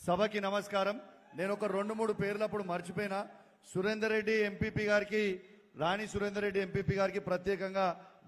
సభకి నమస్కారం. నేను ఒక 2-3 పేర్లు అప్పుడు మర్చిపోయినా. సురేందర్ రెడ్డి ఎంపీపీ గారికి, రాణి సురేందర్ రెడ్డి ఎంపీపీ గారికి ప్రత్యేకంగా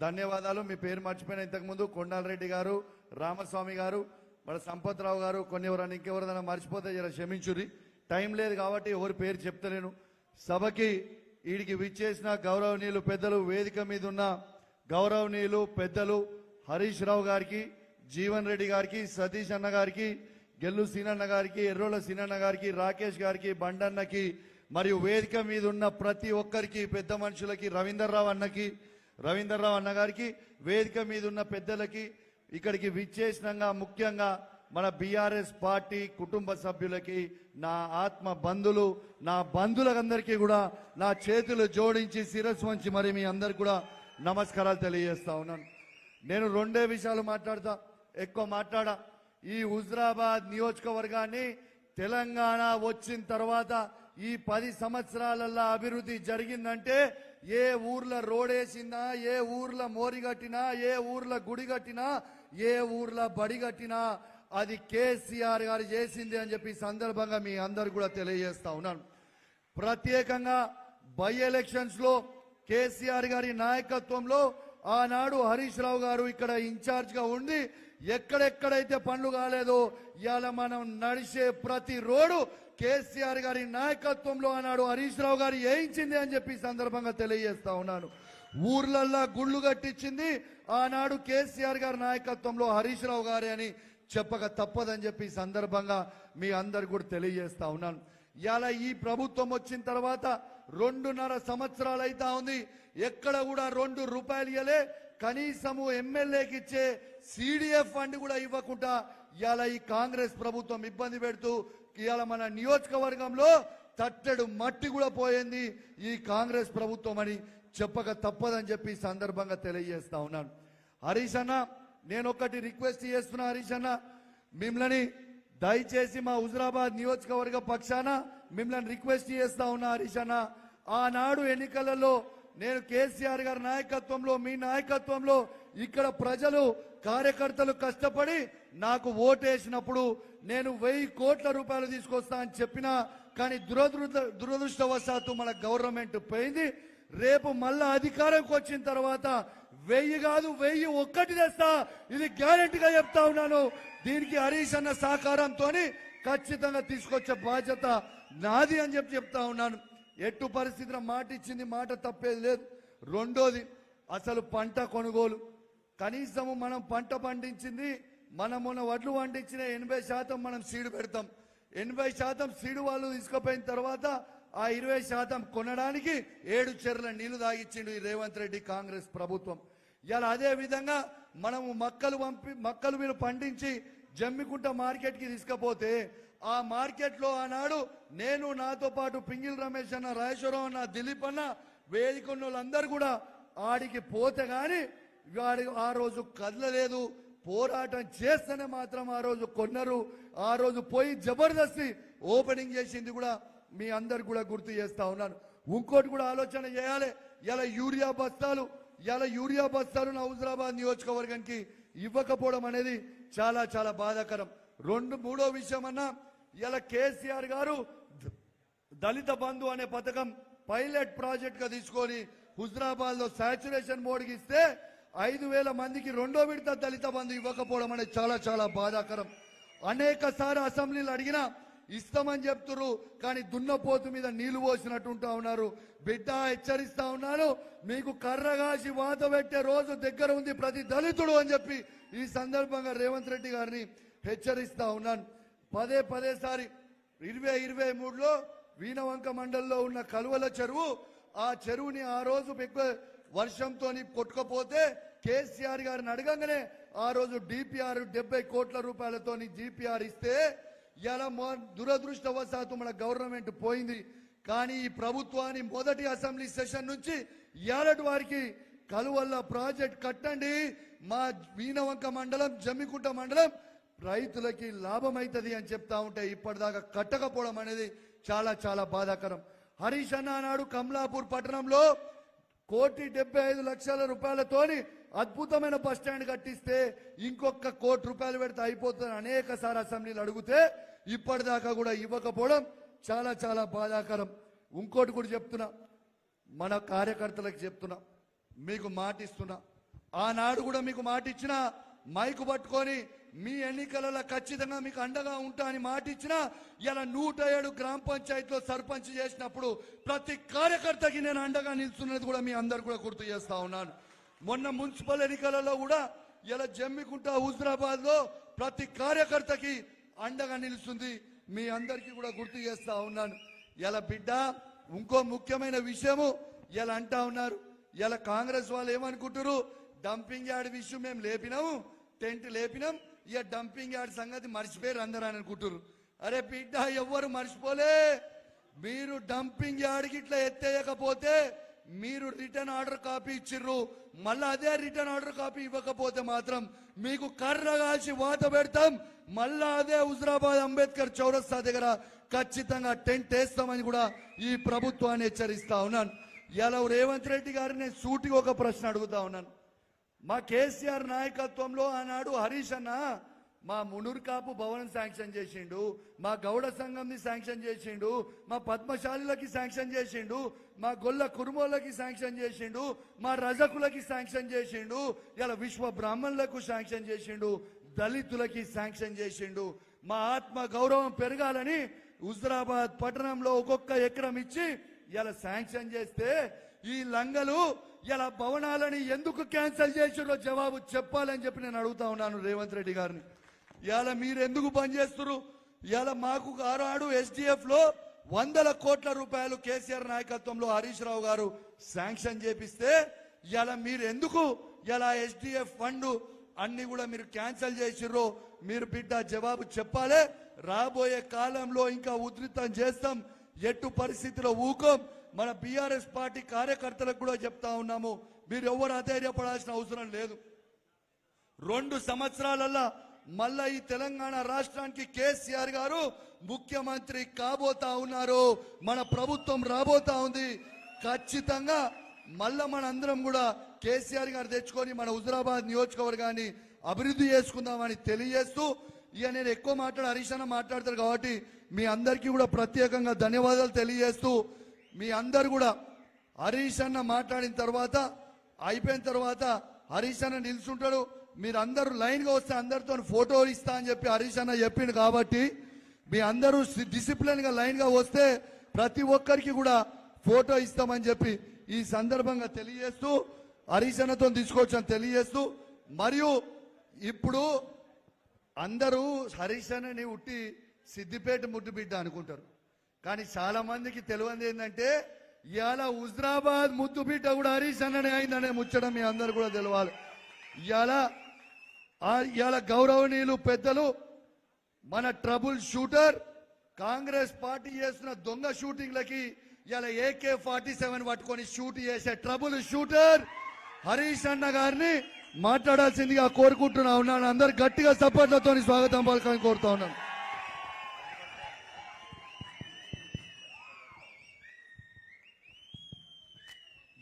ధన్యవాదాలు. మీ పేరు మర్చిపోయిన ఇంతకుముందు కొండాలరెడ్డి గారు, రామస్వామి గారు, మన సంపత్రావు గారు, కొన్ని ఎవరైనా ఇంకెవరైనా మర్చిపోతే జర క్షమించురి. టైం లేదు కాబట్టి ఎవరి పేరు చెప్తలేను. సభకి వీడికి విచ్చేసిన గౌరవనీయులు పెద్దలు, వేదిక మీద ఉన్న గౌరవనీయులు పెద్దలు హరీష్ రావు గారికి, జీవన్ రెడ్డి గారికి, సతీష్ అన్న గారికి, గెల్లు సీనన్న గారికి, ఎర్రోల సీనన్న గారికి, రాకేష్ గారికి, బండన్నకి, మరియు వేదిక మీద ఉన్న ప్రతి ఒక్కరికి, పెద్ద మనుషులకి, రవీందర్రావు అన్న గారికి, వేదిక మీద ఉన్న పెద్దలకి, ఇక్కడికి విచ్చేసినంగా ముఖ్యంగా మన బీఆర్ఎస్ పార్టీ కుటుంబ సభ్యులకి, నా ఆత్మ బంధువులు, నా బంధువులందరికీ కూడా నా చేతులు జోడించి శిరస్సు వంచి మరి మీ అందరికి కూడా నమస్కారాలు తెలియజేస్తా ఉన్నాను. నేను 2 విషయాలు మాట్లాడతా, ఎక్కువ మాట్లాడా. ఈ హుజరాబాద్ నియోజకవర్గాన్ని తెలంగాణ వచ్చిన తర్వాత ఈ 10 సంవత్సరాలలో అభివృద్ధి జరిగిందంటే, ఏ ఊర్లో రోడ్ వేసిందా, ఏ ఊర్లో మోరి కట్టినా, ఏ ఊర్లో గుడి కట్టినా, ఏ ఊర్లో బడి కట్టినా అది కేసీఆర్ గారు చేసింది అని చెప్పి సందర్భంగా మీ అందరు కూడా తెలియజేస్తా ఉన్నాను. ప్రత్యేకంగా బై ఎలక్షన్స్ లో కేసీఆర్ గారి నాయకత్వంలో ఆనాడు హరీష్ రావు గారు ఇక్కడ ఇన్ఛార్జ్ గా ఉండి ఎక్కడెక్కడైతే పనులు కాలేదో ఇవాళ మనం నడిచే ప్రతి రోడ్డు కేసీఆర్ గారి నాయకత్వంలో ఆనాడు హరీష్ రావు గారు వేయించింది అని చెప్పి సందర్భంగా తెలియజేస్తా ఉన్నాను. ఊర్లల్లా గుళ్ళు కట్టించింది ఆనాడు కేసీఆర్ గారి నాయకత్వంలో హరీష్ రావు గారే అని చెప్పక తప్పదని చెప్పి సందర్భంగా మీ అందరు కూడా తెలియజేస్తా ఉన్నాను. ఇలా ఈ ప్రభుత్వం వచ్చిన తర్వాత 2.5 సంవత్సరాలు అయితా ఉంది. ఎక్కడ కూడా 2 రూపాయలు ఇవ్వలే. కనీసము ఎమ్మెల్యేకి ఇచ్చే సిడిఎఫ్ ఫండ్ కూడా ఇవ్వకుండా ఇవాళ ఈ కాంగ్రెస్ ప్రభుత్వం ఇబ్బంది పెడుతూ ఇవాళ మన నియోజకవర్గంలో తట్టెడు మట్టి కూడా పోయింది ఈ కాంగ్రెస్ ప్రభుత్వం అని చెప్పక తప్పదని చెప్పి సందర్భంగా తెలియజేస్తా ఉన్నాను. హరీష్ అన్న, నేను ఒకటి రిక్వెస్ట్ చేస్తున్నా. హరీష్ అన్న, మిమ్మల్ని దయచేసి మా హుజరాబాద్ నియోజకవర్గ పక్షాన మిమ్మల్ని రిక్వెస్ట్ చేస్తా ఉన్నా. హరీష్ అన్న, ఆనాడు ఎన్నికలలో నేను కేసీఆర్ గారి నాయకత్వంలో, మీ నాయకత్వంలో ఇక్కడ ప్రజలు కార్యకర్తలు కష్టపడి నాకు ఓటేసినప్పుడు నేను 1000 కోట్ల రూపాయలు తీసుకొస్తా అని చెప్పినా, కానీ దురదృష్టవశాత్తు మన గవర్నమెంట్ పోయింది. రేపు మళ్ళా అధికారంకి వచ్చిన తర్వాత 1000 కాదు 1001 తెస్తా, ఇది గ్యారెంటీగా చెప్తా ఉన్నాను. దీనికి హరీష్ అన్న సహకారంతో ఖచ్చితంగా తీసుకొచ్చే బాధ్యత నాది అని చెప్తా ఉన్నాను. ఎట్టు పరిస్థితిలో మాట ఇచ్చింది, మాట తప్పేది లేదు. రెండోది, అసలు పంట కొనుగోలు. కనీసము మనం పంట పండించింది, మనం మొన్న వడ్లు పండించిన 80% మనం సీడు పెడతాం. 80% సీడు వాళ్ళు తీసుకుపోయిన తర్వాత ఆ 20% కొనడానికి 7 చెర్ల నీళ్లు తాగిచ్చిండు ఈ రేవంత్ రెడ్డి కాంగ్రెస్ ప్రభుత్వం. ఇలా అదే విధంగా మనము మక్కలు మీరు పండించి జమ్మికుంట మార్కెట్ కి తీసుకపోతే ఆ మార్కెట్ లో ఆనాడు నేను, నాతో పాటు పింగిల్ రమేష్ అన్న, రాజేశ్వరం అన్న, దిలీప్ అన్న, వేదికన్న వాళ్ళందరూ కూడా ఆడికి పోతే గాని వాడి ఆ రోజు కదలలేదు. పోరాటం చేస్తేనే మాత్రం ఆ రోజు కొన్నారు. ఆ రోజు పోయి జబర్దస్తి ఓపెనింగ్ చేసింది కూడా మీ అందరు కూడా గుర్తు చేస్తా ఉన్నాను. ఇంకోటి కూడా ఆలోచన చేయాలి. ఇలా యూరియా బస్తాలు నా హుజరాబాద్ నియోజకవర్గానికి ఇవ్వకపోవడం అనేది చాలా చాలా బాధాకరం. మూడో విషయం అన్నా, ఇలా కేసీఆర్ గారు దళిత బంధు అనే పథకం పైలట్ ప్రాజెక్ట్ గా తీసుకొని హుజరాబాద్ లో సాచురేషన్ మోడ్కి ఇస్తే 5000 మందికి 2వ విడత దళిత బంధు ఇవ్వకపోవడం అనేది చాలా చాలా బాధాకరం. అనేక సార్లు అసెంబ్లీలు అడిగినా ఇస్తామని చెప్తున్నారు, కానీ దున్నపోతు మీద నీళ్లు పోసినట్టుంటా ఉన్నారు. బిడ్డ, హెచ్చరిస్తా ఉన్నాను, మీకు కర్రగాసి వాత పెట్టే రోజు దగ్గర ఉంది ప్రతి దళితుడు అని చెప్పి ఈ సందర్భంగా రేవంత్ రెడ్డి గారిని హెచ్చరిస్తా ఉన్నాను. పదే సారి 2023లో వీణవంక మండలంలో ఉన్న కలువల చెరువు, ఆ చెరువుని ఆ రోజు వర్షంతో కొట్టుకపోతే కేసీఆర్ గారిని అడగంగానే ఆ రోజు డిపిఆర్ 70 కోట్ల రూపాయలతో డిపిఆర్ ఇస్తే ఇలా దురదృష్టవశాత్తు మన గవర్నమెంట్ పోయింది. కానీ ఈ ప్రభుత్వాన్ని మొదటి అసెంబ్లీ సెషన్ నుంచి ఏలటి వారికి కలువల్ల ప్రాజెక్ట్ కట్టండి, మా వీణవంక మండలం, జమ్మికుంట మండలం రైతులకి లాభం అవుతుంది అని చెప్తా ఉంటే ఇప్పటిదాకా కట్టకపోవడం అనేది చాలా చాలా బాధాకరం. హరీష్ అన్న నాడు కమలాపూర్ పట్టణంలో 1,75,00,000 రూపాయలతోని అద్భుతమైన బస్ స్టాండ్ కట్టిస్తే ఇంకొక 1 కోటి రూపాయలు పెడితే అయిపోతుంది అనేక సార్లు అసెంబ్లీలు అడిగితే ఇప్పటిదాకా కూడా ఇవ్వకపోవడం చాలా చాలా బాధాకరం. ఇంకోటి కూడా చెప్తున్నా, మన కార్యకర్తలకు చెప్తున్నా, మీకు మాట ఇస్తున్నా, ఆనాడు కూడా మీకు మాట ఇచ్చిన మైకు పట్టుకొని మీ ఎన్నికలలో ఖచ్చితంగా మీకు అండగా ఉంటా అని మాట ఇచ్చిన ఇలా 107 గ్రామ పంచాయతీలో సర్పంచ్ చేసినప్పుడు ప్రతి కార్యకర్తకి నేను అండగా నిలుస్తున్నది కూడా మీ అందరు కూడా గుర్తు చేస్తా ఉన్నాను. మొన్న మున్సిపల్ ఎన్నికలలో కూడా ఇలా జమ్మికుంట హుజరాబాద్ లో ప్రతి కార్యకర్తకి అండగా నిలుస్తుంది మీ అందరికీ కూడా గుర్తు చేస్తా ఉన్నాను. ఇలా బిడ్డ ఇంకో ముఖ్యమైన విషయము ఇలా అంటా ఉన్నారు, ఇలా కాంగ్రెస్ వాళ్ళు ఏమనుకుంటారు, డంపింగ్ యార్డ్ విషయం మేము లేపినాము, టెంట్ లేపినాం, ఇక డంపింగ్ యార్డ్ సంగతి మర్చిపోయారు అందరూ అని అనుకుంటారు. అరే బిడ్డ ఎవ్వరు మర్చిపోలే. మీరు డంపింగ్ యార్డ్కి ఇట్లా ఎత్తేయకపోతే మీరు రిటర్న్ ఆర్డర్ కాపీ ఇచ్చిర్రు, మళ్ళీ అదే రిటర్న్ ఆర్డర్ కాపీ ఇవ్వకపోతే మాత్రం మీకు కర్ర కాల్చి వాత పెడతాం, మళ్ళా అదే హుజరాబాద్ అంబేద్కర్ చౌరస్తా దగ్గర ఖచ్చితంగా టెంట్ వేస్తామని కూడా ఈ ప్రభుత్వాన్ని హెచ్చరిస్తా ఉన్నాను. ఇలా రేవంత్ రెడ్డి గారిని నేను సూటిగా ఒక ప్రశ్న అడుగుతా ఉన్నాను. మా కేసీఆర్ నాయకత్వంలో ఆనాడు హరీష్ అన్న మా మునూరు కాపు భవనం శాంక్షన్ చేసిండు, మా గౌడ సంఘంని శాంక్షన్ చేసిండు, మా పద్మశాలిలకి శాంక్షన్ చేసిండు, మా గొల్ల కురుమోళ్ళకి శాంక్షన్ చేసిండు, మా రజకులకి శాంక్షన్ చేసిండు, ఇలా విశ్వ బ్రాహ్మణులకు శాంక్షన్ చేసిండు, దళితులకి శాంక్షన్ చేసిండు. మా ఆత్మ గౌరవం పెరగాలని హుజరాబాద్ పట్టణంలో ఒక్కొక్క ఎకరం ఇచ్చి ఇలా శాంక్షన్ చేస్తే ఈ లంగలు ఇలా భవనాలని ఎందుకు క్యాన్సిల్ చేసిరో జవాబు చెప్పాలని చెప్పి నేను అడుగుతా ఉన్నాను రేవంత్ రెడ్డి గారిని. ఇలా మీరు ఎందుకు పనిచేస్తున్నారు? ఇలా మాకు ఆనాడు SDF లో 100 కోట్ల రూపాయలు కేసీఆర్ నాయకత్వంలో హరీష్ రావు గారు శాంక్షన్ చేపిస్తే ఇలా మీరు ఎందుకు ఇలా SDF ఫండ్ అన్ని కూడా మీరు క్యాన్సిల్ చేసిర్రో మీరు బిడ్డ జవాబు చెప్పాలి. రాబోయే కాలంలో ఇంకా ఉధృతం చేస్తాం, ఎట్టు పరిస్థితిలో ఊకోం. మన బీఆర్ఎస్ పార్టీ కార్యకర్తలకు కూడా చెప్తా ఉన్నాము, మీరు ఎవరు అధైర్యపడాల్సిన అవసరం లేదు. 2 సంవత్సరాలల్లా మళ్ళా ఈ తెలంగాణ రాష్ట్రానికి కేసీఆర్ గారు ముఖ్యమంత్రి కాబోతా ఉన్నారు, మన ప్రభుత్వం రాబోతా ఉంది. ఖచ్చితంగా మళ్ళా మన అందరం కూడా కేసీఆర్ గారు తెచ్చుకొని మన హుజరాబాద్ నియోజకవర్గాన్ని అభివృద్ధి చేసుకుందామని తెలియజేస్తూ, ఇక నేను ఎక్కువ హరీష్ అన్న మాట్లాడతారు కాబట్టి మీ అందరికీ కూడా ప్రత్యేకంగా ధన్యవాదాలు తెలియజేస్తూ, మీ అందరు కూడా హరీష్ అన్న మాట్లాడిన తర్వాత అయిపోయిన తర్వాత హరీష్ అన్న నిల్చుంటాడు, మీరు అందరూ లైన్ గా వస్తే అందరితో ఫోటో ఇస్తా అని చెప్పి హరీష్ అన్న చెప్పిండు. కాబట్టి మీ అందరూ డిసిప్లిన్ గా లైన్ గా వస్తే ప్రతి ఒక్కరికి కూడా ఫోటో ఇస్తామని చెప్పి ఈ సందర్భంగా తెలియజేస్తూ, హరీష్ అన్నతో తీసుకొచ్చని తెలియజేస్తూ, మరియు ఇప్పుడు అందరూ హరీష్ అన్నని ఉట్టి సిద్దిపేట ముద్దు బిడ్డ అనుకుంటారు, కానీ చాలా మందికి తెలియదు ఏంటంటే ఇవాళ హుజరాబాద్ ముద్దు బిడ్డ కూడా హరీష్ అన్ననే అయిందనే ముచ్చడం మీ అందరు కూడా తెలవాలి. ఇవాళ గౌరవనీయులు పెద్దలు మన ట్రబుల్ షూటర్ కాంగ్రెస్ పార్టీ చేస్తున్న దొంగ షూటింగ్లకి ఇలా AK-47 పట్టుకొని షూట్ చేసే ట్రబుల్ షూటర్ హరీష్ అన్న గారిని మాట్లాడాల్సిందిగా కోరుకుంటున్నా ఉన్నాను. అందరు గట్టిగా సపోర్ట్లతో స్వాగతం పలకాలని కోరుతా ఉన్నాను.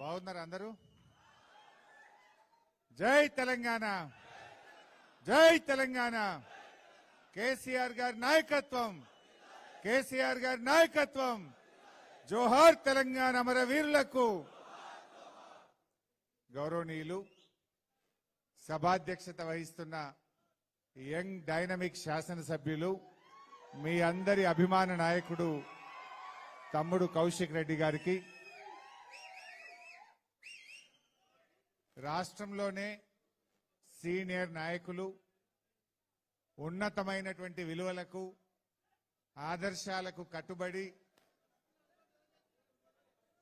బాగున్నారు అందరూ? జై తెలంగాణ, జై తెలంగాణ. కేసీఆర్ గారి నాయకత్వం, కేసీఆర్ గారి నాయకత్వం. జోహార్ తెలంగాణ అమరవీరులకు. గౌరవనీయులు సభాధ్యక్షత వహిస్తున్న యంగ్ డైనమిక్ శాసనసభ్యులు, మీ అందరి అభిమాన నాయకుడు తమ్ముడు కౌశిక్ రెడ్డి గారికి, రాష్ట్రంలోనే సీనియర్ నాయకులు, ఉన్నతమైనటువంటి విలువలకు ఆదర్శాలకు కట్టుబడి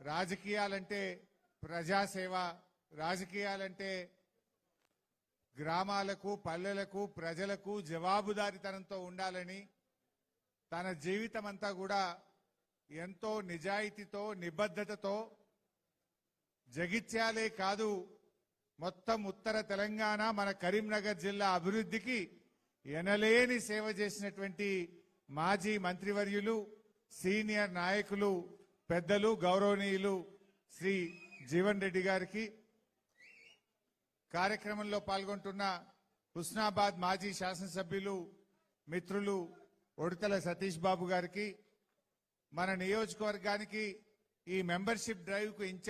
రాజకీయాలంటే ప్రజాసేవ, రాజకీయాలంటే గ్రామాలకు పల్లెలకు ప్రజలకు జవాబుదారీతనంతో ఉండాలని తన జీవితం అంతా కూడా ఎంతో నిజాయితీతో నిబద్ధతతో జగిత్యాలే కాదు మొత్తం ఉత్తర తెలంగాణ మన కరీంనగర్ జిల్లా అభివృద్ధికి ఎనలేని సేవ చేసినటువంటి మాజీ మంత్రివర్యులు సీనియర్ నాయకులు పెద్దలు గౌరవనీయులు శ్రీ జీవన్ రెడ్డి గారికి, కార్యక్రమంలో పాల్గొంటున్న హుస్నాబాద్ మాజీ శాసనసభ్యులు మిత్రులు ఉడతల సతీష్ బాబు గారికి, మన నియోజకవర్గానికి ఈ మెంబర్షిప్ డ్రైవ్ కు ఇన్ఛార్జ్